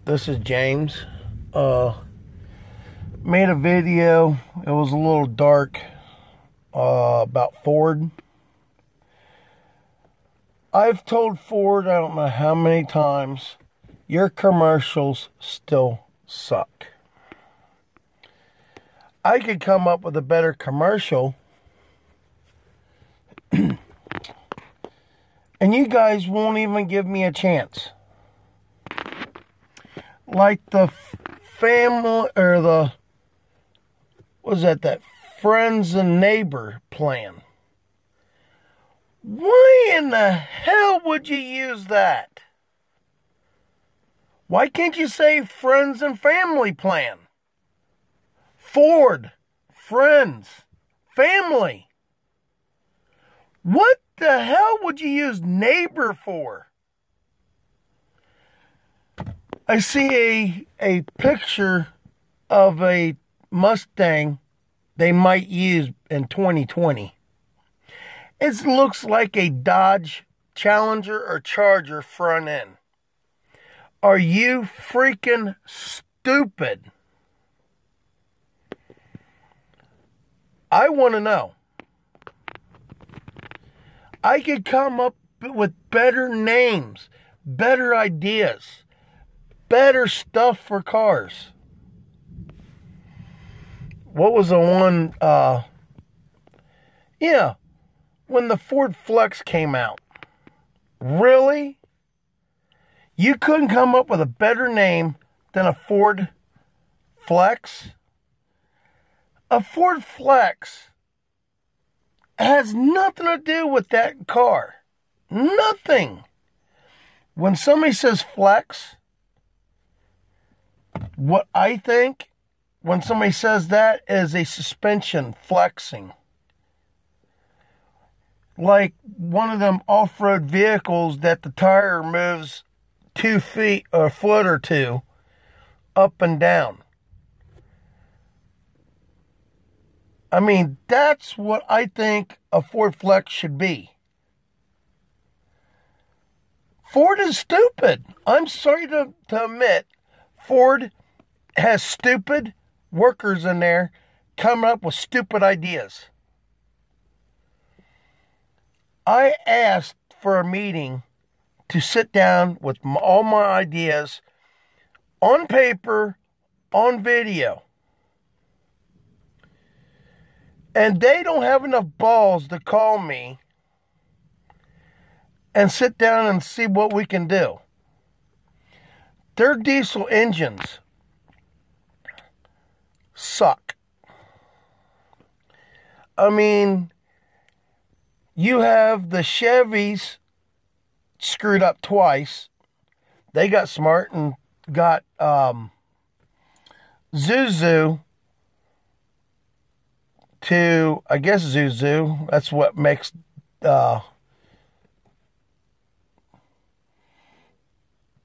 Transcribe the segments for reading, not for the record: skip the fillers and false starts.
This is James. Made a video. It was a little dark about Ford. I've told Ford I don't know how many times, your commercials still suck. I could come up with a better commercial and you guys won't even give me a chance. Like the family, or the, that friends and neighbor plan. Why in the hell would you use that? Why can't you say friends and family plan? Ford, friends, family. What the hell would you use neighbor for? I see a picture of a Mustang they might use in 2020. It looks like a Dodge Challenger or Charger front end. Are you freaking stupid? I want to know. I could come up with better names, better ideas, better stuff for cars. What was the one? When the Ford Flex came out. Really? You couldn't come up with a better name than a Ford Flex? A Ford Flex has nothing to do with that car. Nothing. When somebody says flex, what I think when somebody says that is a suspension flexing. Like one of them off-road vehicles that the tire moves 2 feet or a foot or two up and down. I mean, that's what I think a Ford Flex should be. Ford is stupid. I'm sorry to admit, Ford has stupid workers in there coming up with stupid ideas. I asked for a meeting to sit down with all my ideas on paper, on video. And they don't have enough balls to call me and sit down and see what we can do. Their diesel engines suck. I mean, you have the Chevys screwed up twice. They got smart and got Zuzu to, I guess, Zuzu. That's what makes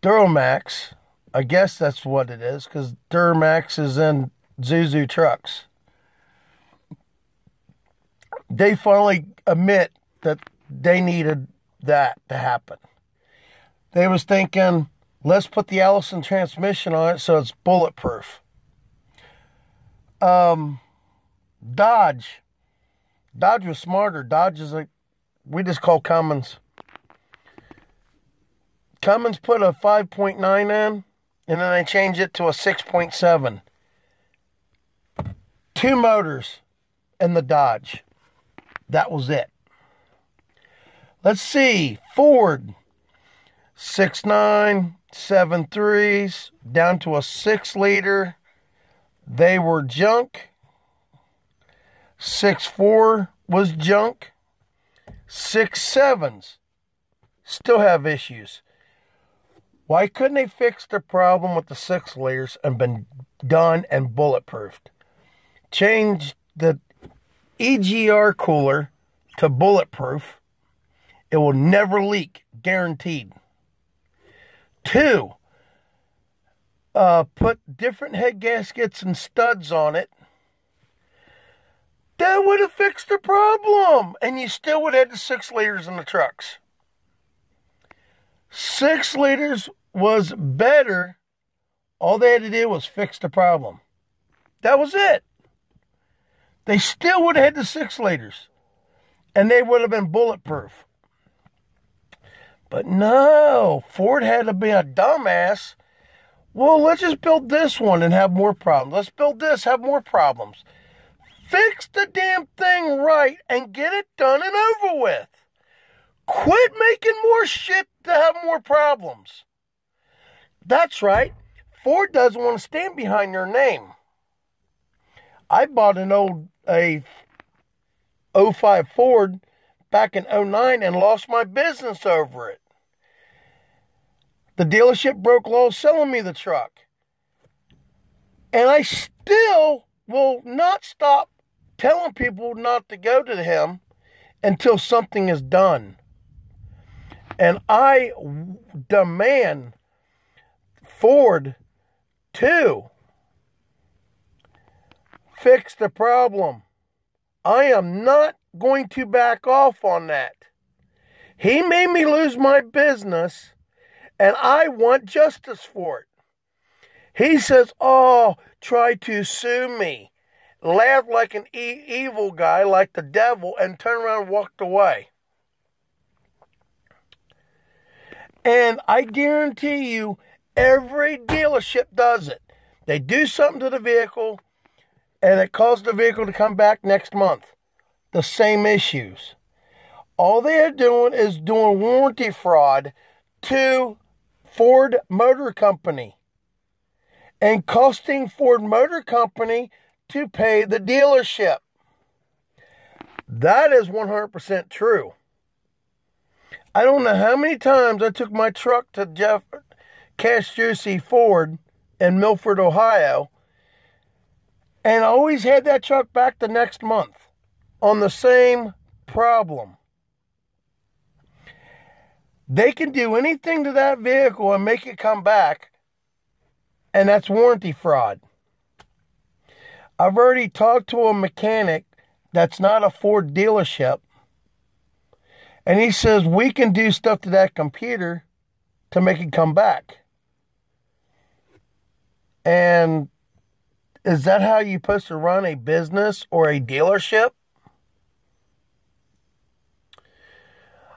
Duramax. I guess that's what it is, because Duramax is in Zuzu trucks. They finally admit that they needed that to happen. They was thinking, let's put the Allison transmission on it so it's bulletproof. Dodge was smarter. Dodge is like, we just call Cummins. Cummins put a 5.9 in, and then they changed it to a 6.7. 2 motors in the Dodge. That was it. Let's see. Ford. 6.9, 7.3s, down to a 6-liter. They were junk. 6.4 was junk. 6.7s still have issues. Why couldn't they fix the problem with the 6 liters and been done and bulletproofed? Change the EGR cooler to bulletproof. It will never leak, guaranteed. 2, put different head gaskets and studs on it. That would have fixed the problem. And you still would have had the 6 liters in the trucks. 6 liters was better All they had to do was fix the problem. That was it. They still would have had the 6 liters. And they would have been bulletproof. But no, Ford had to be a dumbass. Well, let's just build this one and have more problems. Let's build this, have more problems. Fix the damn thing right and get it done and over with. Quit making more shit to have more problems. That's right. Ford doesn't want to stand behind their name. I bought a 05 Ford back in 09 and lost my business over it. The dealership broke law selling me the truck. And I still will not stop telling people not to go to him until something is done. And I demand Ford to fix the problem. I am not going to back off on that. He made me lose my business, and I want justice for it. He says, oh, try to sue me. Laughed like an evil guy, like the devil, and turned around and walked away. And I guarantee you, every dealership does it. They do something to the vehicle, and it causes the vehicle to come back next month. The same issues. All they are doing is doing warranty fraud to Ford Motor Company and costing Ford Motor Company to pay the dealership. That is 100% true. I don't know how many times I took my truck to Jeff Cash Juicy Ford in Milford, Ohio, and I always had that truck back the next month on the same problem. They can do anything to that vehicle and make it come back, and that's warranty fraud. I've already talked to a mechanic that's not a Ford dealership, and he says we can do stuff to that computer to make it come back. And is that how you're supposed to run a business or a dealership?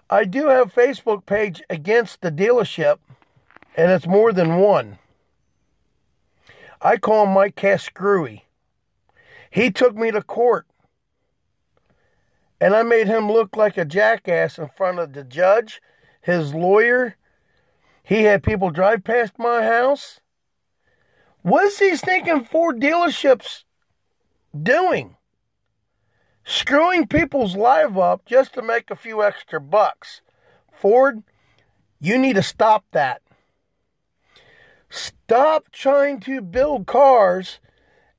I do have a Facebook page against the dealership, and it's more than one. I call him Mike Cascrewy. He took me to court, and I made him look like a jackass in front of the judge, his lawyer. He had people drive past my house. What is he thinking Ford dealerships doing? Screwing people's lives up just to make a few extra bucks. Ford, you need to stop that. Stop trying to build cars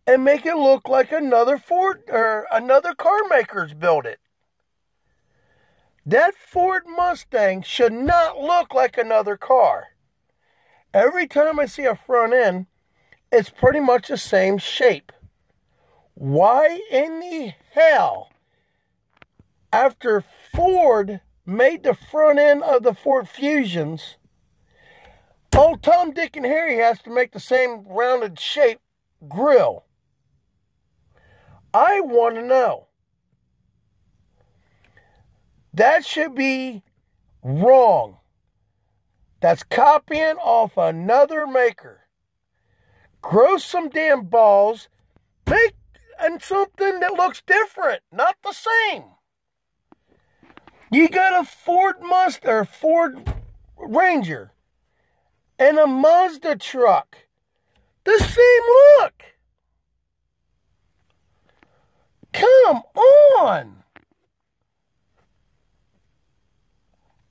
and make it look like another Ford or another car maker's built it. That Ford Mustang should not look like another car. Every time I see a front end, it's pretty much the same shape. Why in the hell, after Ford made the front end of the Ford Fusions, old Tom, Dick, and Harry has to make the same rounded shape grill? I want to know. That should be wrong. That's copying off another maker. Grow some damn balls. Make something that looks different, not the same. You got a Ford Mustang, Ford Ranger, and a Mazda truck. The same look. Come on.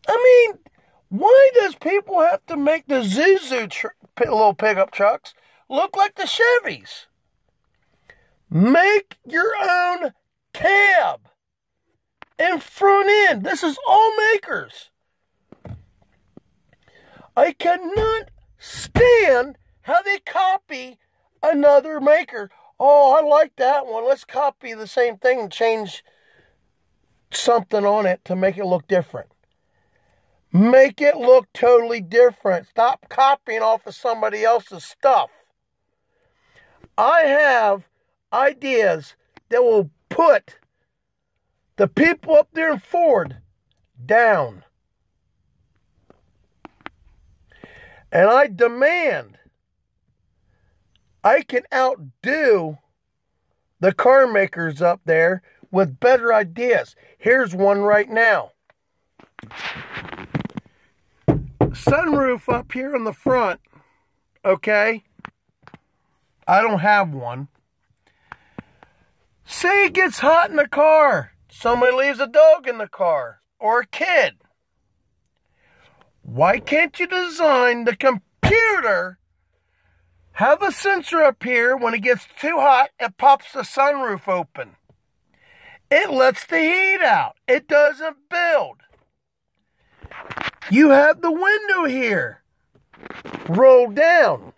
I mean, why does people have to make the Zuzu little pickup trucks look like the Chevys? Make your own cab and front end. This is all makers. I cannot stand how they copy another maker. Oh, I like that one. Let's copy the same thing and change something on it to make it look different. Make it look totally different. Stop copying off of somebody else's stuff. I have ideas that will put the people up there in Ford down. And I demand I can outdo the car makers up there with better ideas. Here's one right now. Sunroof up here in the front, okay? I don't have one. Say it gets hot in the car. Somebody leaves a dog in the car or a kid. Why can't you design the computer, have a sensor up here when it gets too hot, it pops the sunroof open. It lets the heat out. It doesn't build. You have the window here rolled down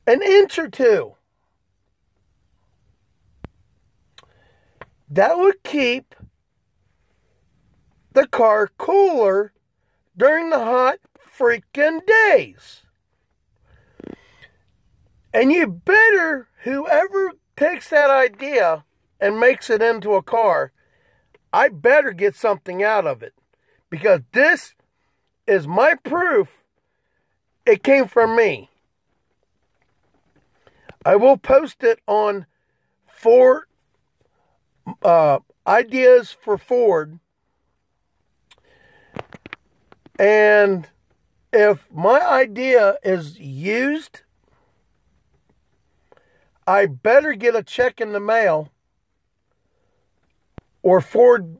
an inch or two. That would keep the car cooler during the hot freaking days. And you better, whoever takes that idea and makes it into a car, I better get something out of it. Because this is my proof it came from me. I will post it on Ford, Ideas for Ford. And if my idea is used, I better get a check in the mail, or Ford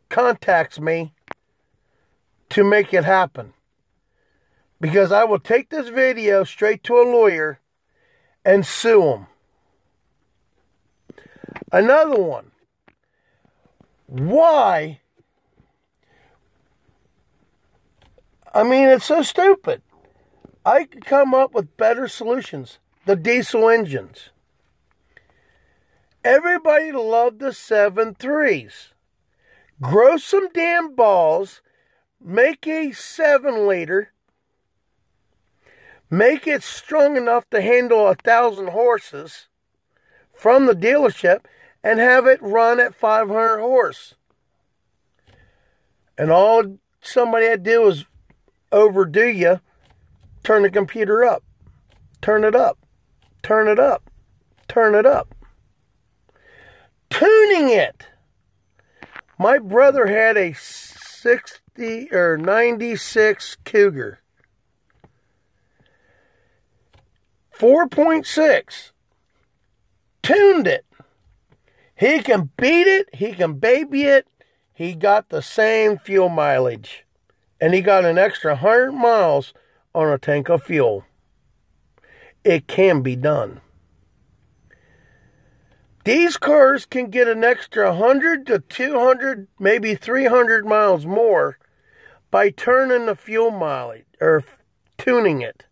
contacts me to make it happen. Because I will take this video straight to a lawyer and sue them. Another one. Why? I mean, it's so stupid. I could come up with better solutions. The diesel engines. Everybody loved the 7.3s. Grow some damn balls. Make a 7-liter. Make it strong enough to handle 1,000 horses from the dealership and have it run at 500 horse. And all somebody had to do was overdo you, turn the computer up, turn it up, turn it up, turn it up. Tuning it. My brother had a 60 or 96 Cougar. 4.6. Tuned it. He can beat it. He can baby it. He got the same fuel mileage. And he got an extra 100 miles on a tank of fuel. It can be done. These cars can get an extra 100 to 200, maybe 300 miles more by turning the fuel mileage or tuning it.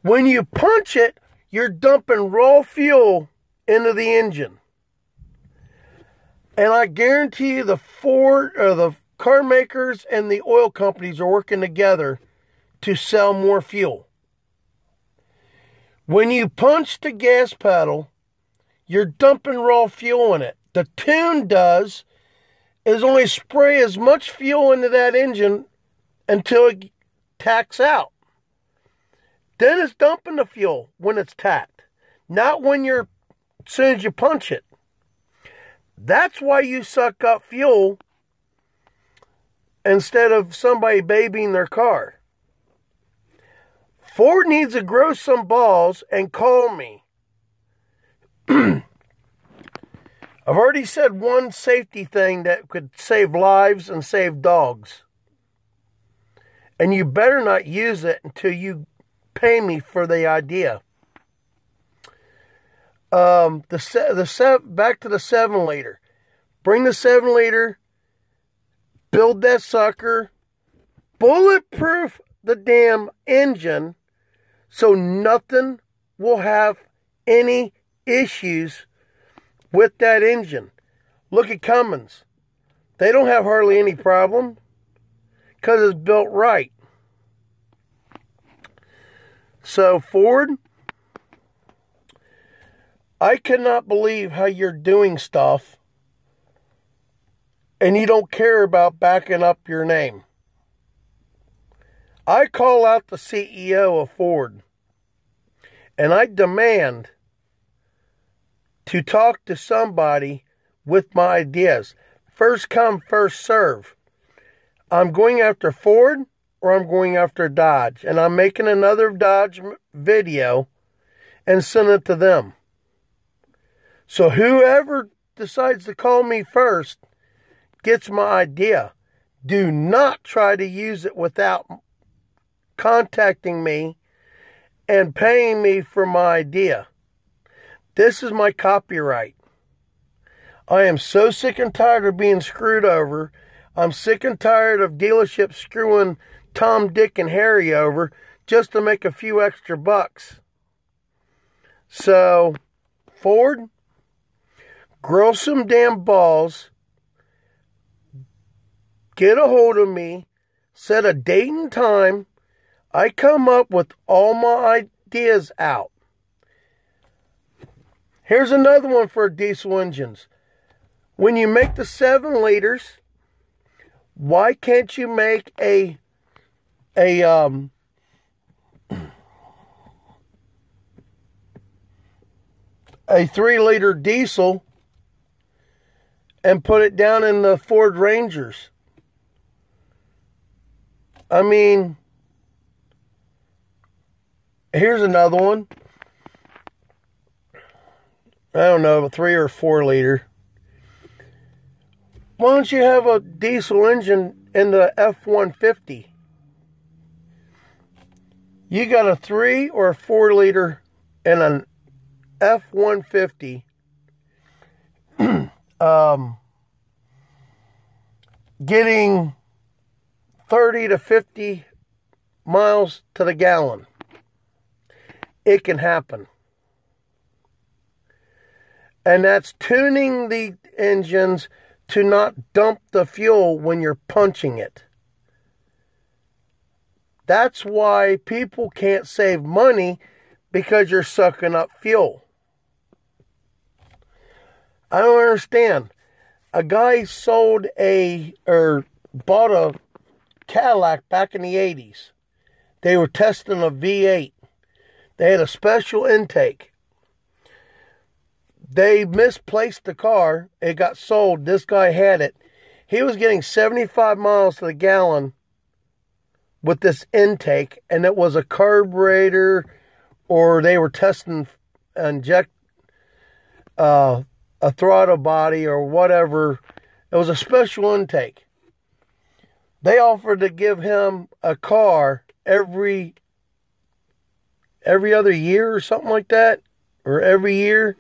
When you punch it, you're dumping raw fuel into the engine. And I guarantee you the Ford or the car makers and the oil companies are working together to sell more fuel. When you punch the gas pedal, you're dumping raw fuel in it. The tune does is only spray as much fuel into that engine until it tacks out. Then it's dumping the fuel when it's tacked. Not when as soon as you punch it. That's why you suck up fuel instead of somebody babying their car. Ford needs to grow some balls and call me. I've already said one safety thing that could save lives and save dogs. And you better not use it until you pay me for the idea. Back to the 7-liter. Bring the 7-liter. Build that sucker. Bulletproof the damn engine so nothing will have any issues with that engine. Look at Cummins. They don't have hardly any problem because it's built right. So, Ford, I cannot believe how you're doing stuff and you don't care about backing up your name. I call out the CEO of Ford and I demand to talk to somebody with my ideas. First come, first serve. I'm going after Ford or I'm going after Dodge. And I'm making another Dodge video and send it to them. So whoever decides to call me first gets my idea. Do not try to use it without contacting me and paying me for my idea. This is my copyright. I am so sick and tired of being screwed over. I'm sick and tired of dealerships screwing Tom, Dick, and Harry over just to make a few extra bucks. So, Ford, grow some damn balls. Get a hold of me. Set a date and time. I come up with all my ideas out. Here's another one for diesel engines. When you make the 7 liters, why can't you make a 3-liter diesel and put it down in the Ford Rangers? I mean, here's another one. I don't know, a 3 or 4 liter. Why don't you have a diesel engine in the F-150? You got a 3 or a 4 liter in an F-150. Getting 30 to 50 miles to the gallon. It can happen. And that's tuning the engines to not dump the fuel when you're punching it. That's why people can't save money, because you're sucking up fuel. I don't understand. A guy bought a Cadillac back in the 80s. They were testing a V8. They had a special intake. They misplaced the car. It got sold. This guy had it. He was getting 75 miles to the gallon with this intake, and it was a carburetor, or they were testing a throttle body or whatever. It was a special intake. They offered to give him a car every other year or something like that, or every year.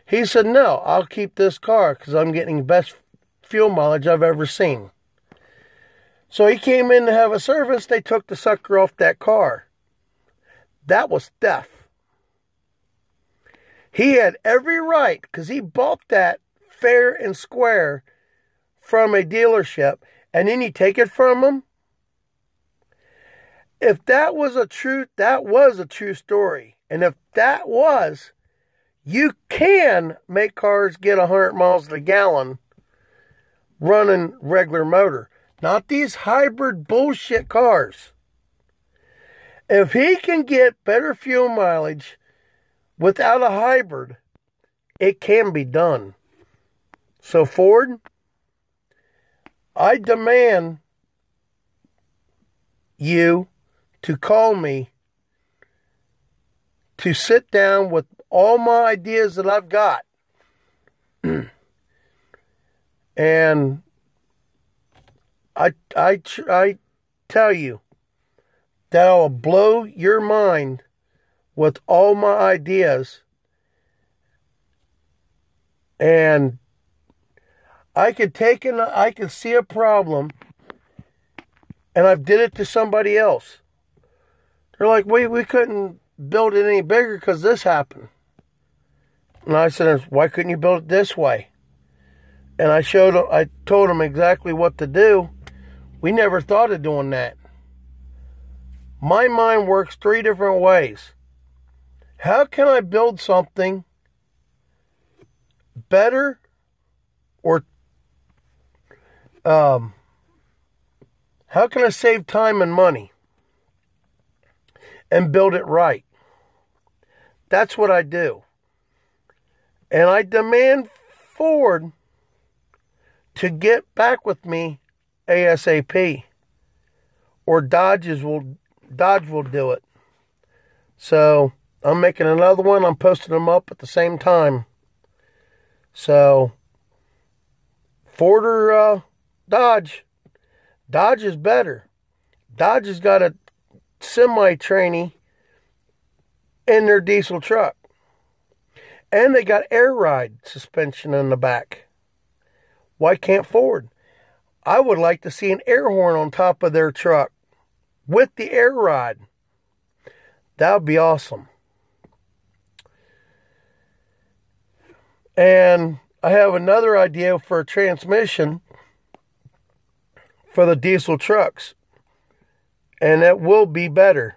He said, no, I'll keep this car because I'm getting the best fuel mileage I've ever seen. So he came in to have a service. They took the sucker off that car. That was theft. He had every right, because he bought that fair and square from a dealership, and then you take it from him. If that was a true story. And if that was, you can make cars get 100 miles to the gallon running regular motor. Not these hybrid bullshit cars. If he can get better fuel mileage without a hybrid, it can be done. So Ford, I demand you to call me to sit down with all my ideas that I've got. And I tell you that I will blow your mind with all my ideas. And I could see a problem, and I've did it to somebody else. They're like, we couldn't build it any bigger because this happened. And I said, why couldn't you build it this way? And I told them exactly what to do. We never thought of doing that. My mind works three different ways. How can I build something better, or how can I save time and money and build it right? That's what I do. And I demand Ford to get back with me ASAP, or Dodge will do it. So I'm making another one. I'm posting them up at the same time. So Ford or Dodge? Dodge is better. Dodge has got a semi-trainee in their diesel truck. And they got air ride suspension in the back. Why can't Ford? I would like to see an air horn on top of their truck with the air ride. That would be awesome. And I have another idea for a transmission for the diesel trucks. And it will be better.